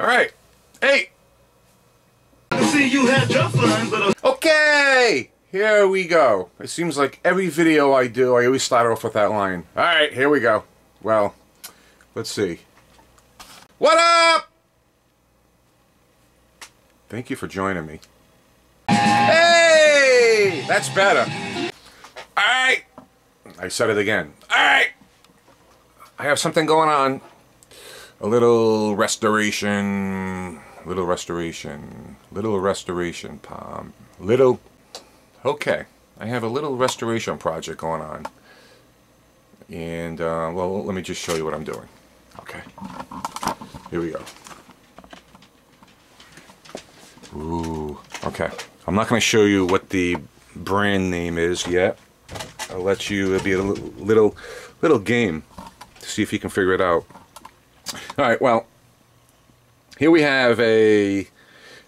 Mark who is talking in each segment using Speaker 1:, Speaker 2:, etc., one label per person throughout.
Speaker 1: All right. Hey.
Speaker 2: See, you had your fun, but
Speaker 1: Okay. Here we go. It seems like every video I do, I always start off with that line. All right. Here we go. Well, let's see. What up? Thank you for joining me. Hey! That's better. All right. I said it again. All right. I have something going on. A little restoration, Palm. Okay. I have a little restoration project going on. And, well, let me just show you what I'm doing. Okay. Here we go. Ooh. Okay. I'm not going to show you what the brand name is yet. I'll let you, it'll be a little game to see if you can figure it out. Alright, well, here we have a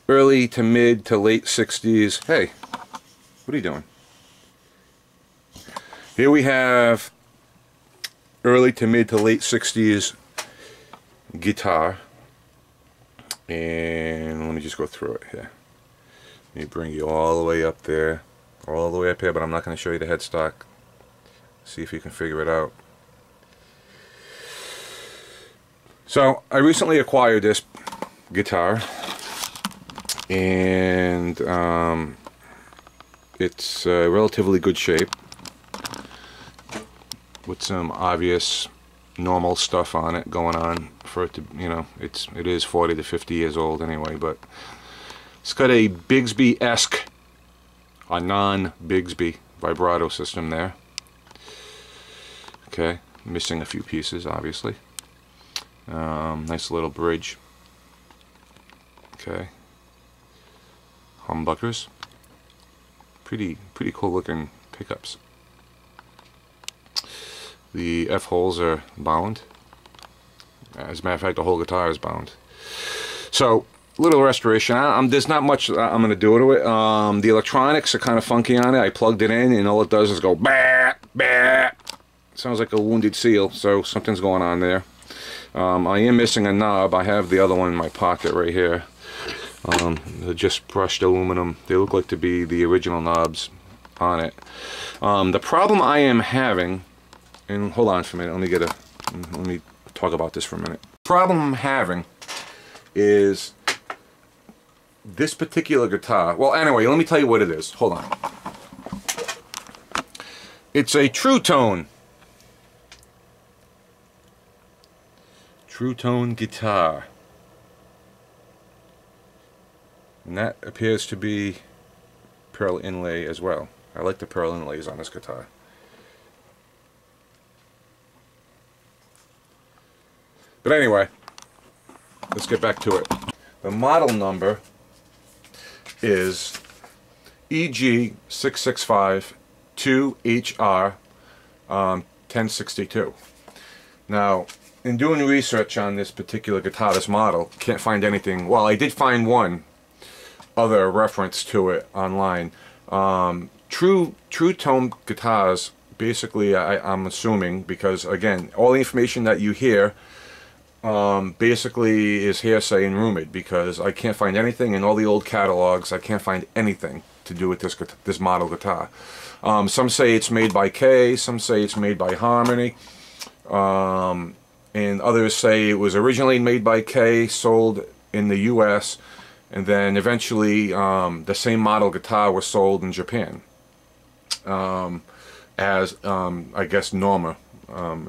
Speaker 1: early to mid to late 60s. Hey, what are you doing? Here we have early to mid to late 60s guitar. And let me just go through it here. Let me bring you all the way up there. All the way up here, but I'm not going to show you the headstock. See if you can figure it out. So I recently acquired this guitar, and it's relatively good shape with some obvious normal stuff on it going on for it to, you know, it is 40 to 50 years old anyway, but it's got a Bigsby-esque, a non-Bigsby vibrato system there. Okay, missing a few pieces obviously. Nice little bridge. Okay. Humbuckers. Pretty cool looking pickups. The F-holes are bound. As a matter of fact, the whole guitar is bound. So, little restoration. There's not much I'm going to do to it. The electronics are kind of funky on it. I plugged it in and all it does is go bah, bah. Sounds like a wounded seal, so something's going on there. I am missing a knob. I have the other one in my pocket right here. They're just brushed aluminum. They look like to be the original knobs on it. The problem I am having, and hold on for a minute, let me talk about this for a minute. The problem I'm having is this particular guitar. Well, anyway, let me tell you what it is. Hold on. It's a Truetone. Truetone guitar, and that appears to be pearl inlay as well. I like the pearl inlays on this guitar. But anyway, let's get back to it. The model number is EG665-2HR 1062. Now, in doing research on this particular guitar, this model, can't find anything. Well, I did find one other reference to it online. Truetone guitars, basically, I'm assuming, because again, all the information that you hear basically is hearsay and rumored, because I can't find anything in all the old catalogs. I can't find anything to do with this model guitar. Some say it's made by Kay, some say it's made by Harmony. And others say it was originally made by Kay, sold in the US, and then eventually the same model guitar was sold in Japan as I guess Norma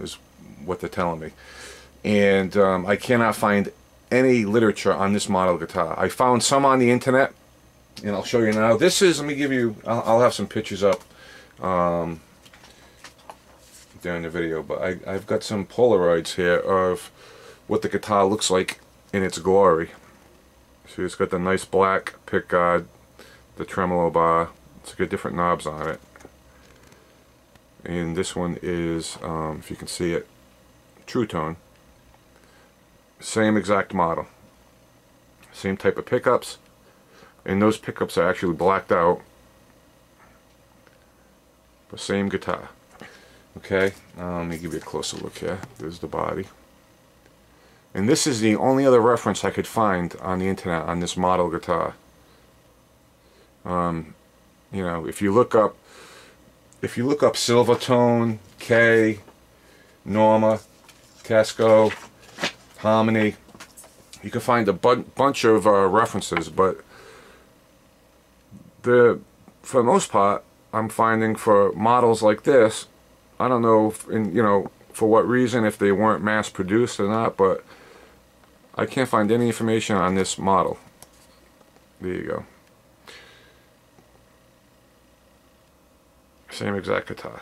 Speaker 1: is what they're telling me. And I cannot find any literature on this model guitar. I found some on the internet, and I'll show you now. This is, let me give you, I'll have some pictures up during the video, but I've got some Polaroids here of what the guitar looks like in its glory. So it's got the nice black pickguard, the tremolo bar. It's got different knobs on it. And this one is, if you can see it, Truetone. Same exact model. Same type of pickups. And those pickups are actually blacked out. The same guitar. Okay, let me give you a closer look here. There's the body. And this is the only other reference I could find on the internet on this model guitar. You know, if you look up Silvertone, K, Norma, Casco, Harmony, you can find a bunch of references, but for the most part, I'm finding for models like this, I don't know if, you know, for what reason, if they weren't mass produced or not, but I can't find any information on this model. There you go. Same exact guitar.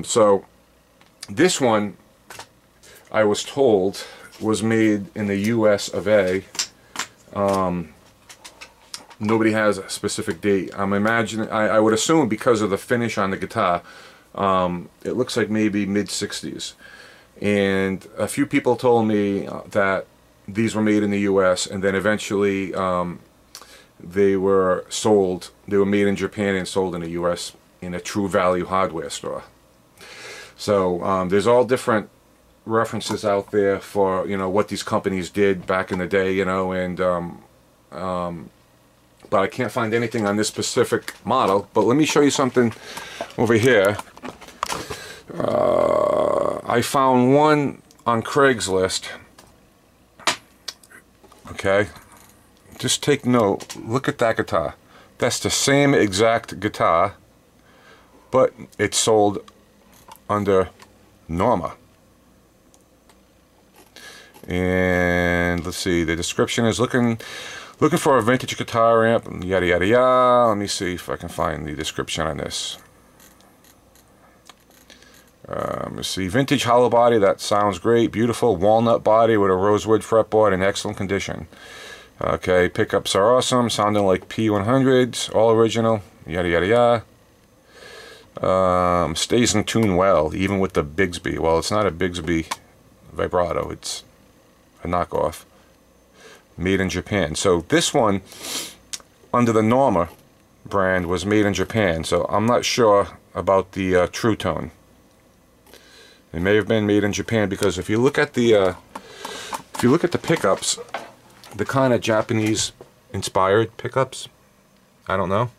Speaker 1: So this one, I was told, was made in the US of A. Nobody has a specific date. I'm imagining, I would assume because of the finish on the guitar, it looks like maybe mid-60s. And a few people told me that these were made in the US, and then eventually they were sold. They were made in Japan and sold in the US in a True Value hardware store. So there's all different references out there for, you know, what these companies did back in the day, you know, and but I can't find anything on this specific model. But let me show you something over here. I found one on Craigslist. Okay, just take note. Look at that guitar. That's the same exact guitar, but it's sold under Norma. And let's see, the description is looking for a vintage guitar amp, yada yada yada. Let me see if I can find the description on this. Let's see, vintage hollow body, that sounds great, beautiful. Walnut body with a rosewood fretboard in excellent condition. Okay, pickups are awesome, sounding like P100s, all original, yada yada yada. Stays in tune well, even with the Bigsby. Well, it's not a Bigsby vibrato, it's a knockoff. Made in Japan. So this one, under the Norma brand, was made in Japan. So I'm not sure about the Truetone. It may have been made in Japan, because if you look at the pickups, the kind of Japanese inspired pickups, I don't know.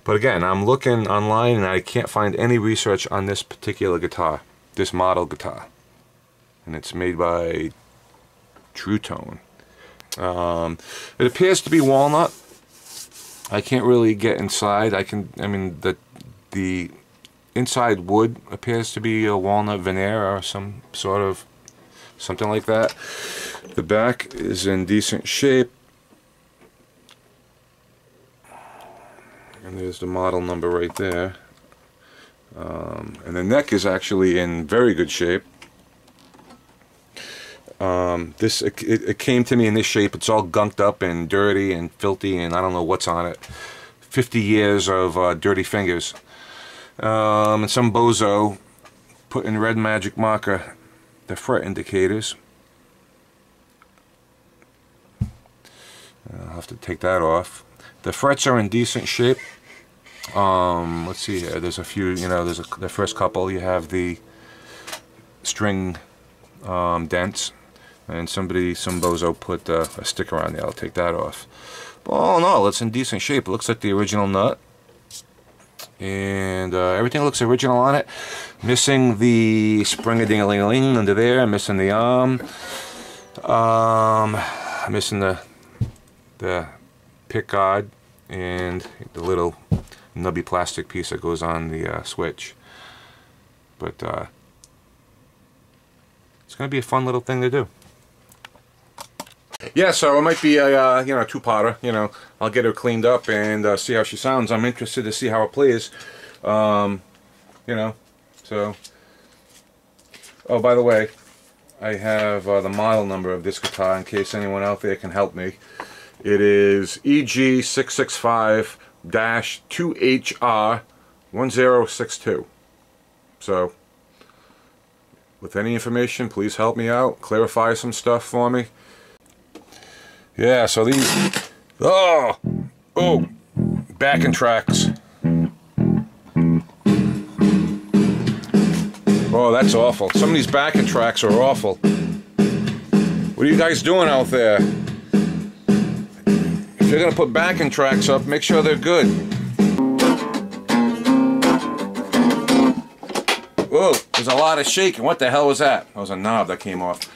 Speaker 1: But again, I'm looking online and I can't find any research on this particular guitar, this model guitar, and it's made by Truetone. It appears to be walnut. I can't really get inside. I mean the inside wood appears to be a walnut veneer or some sort of something like that. The back is in decent shape, and there's the model number right there. And the neck is actually in very good shape. It came to me in this shape. It's all gunked up and dirty and filthy, and I don't know what's on it. 50 years of dirty fingers. And some bozo put in red magic marker the fret indicators. I'll have to take that off. The frets are in decent shape. Let's see here. There's a few, you know, the first couple. You have the string dents. And some bozo put a sticker on there. I'll take that off. Oh no, it's in decent shape. It looks like the original nut. And everything looks original on it. Missing the spring-a-ding-a-ling-a-ling under there. Missing the arm. Missing the pick guard and the little nubby plastic piece that goes on the switch. But it's going to be a fun little thing to do. Yeah, so it might be a you know, two-parter. You know, I'll get her cleaned up and see how she sounds. I'm interested to see how it plays. You know, so. Oh, by the way, I have the model number of this guitar in case anyone out there can help me. It is EG665-2HR1062. So, with any information, please help me out. Clarify some stuff for me. Yeah, so these, backing tracks. Boy, Oh, that's awful. Some of these backing tracks are awful. What are you guys doing out there? If you're going to put backing tracks up, make sure they're good. Whoa, there's a lot of shaking. What the hell was that? That was a knob that came off.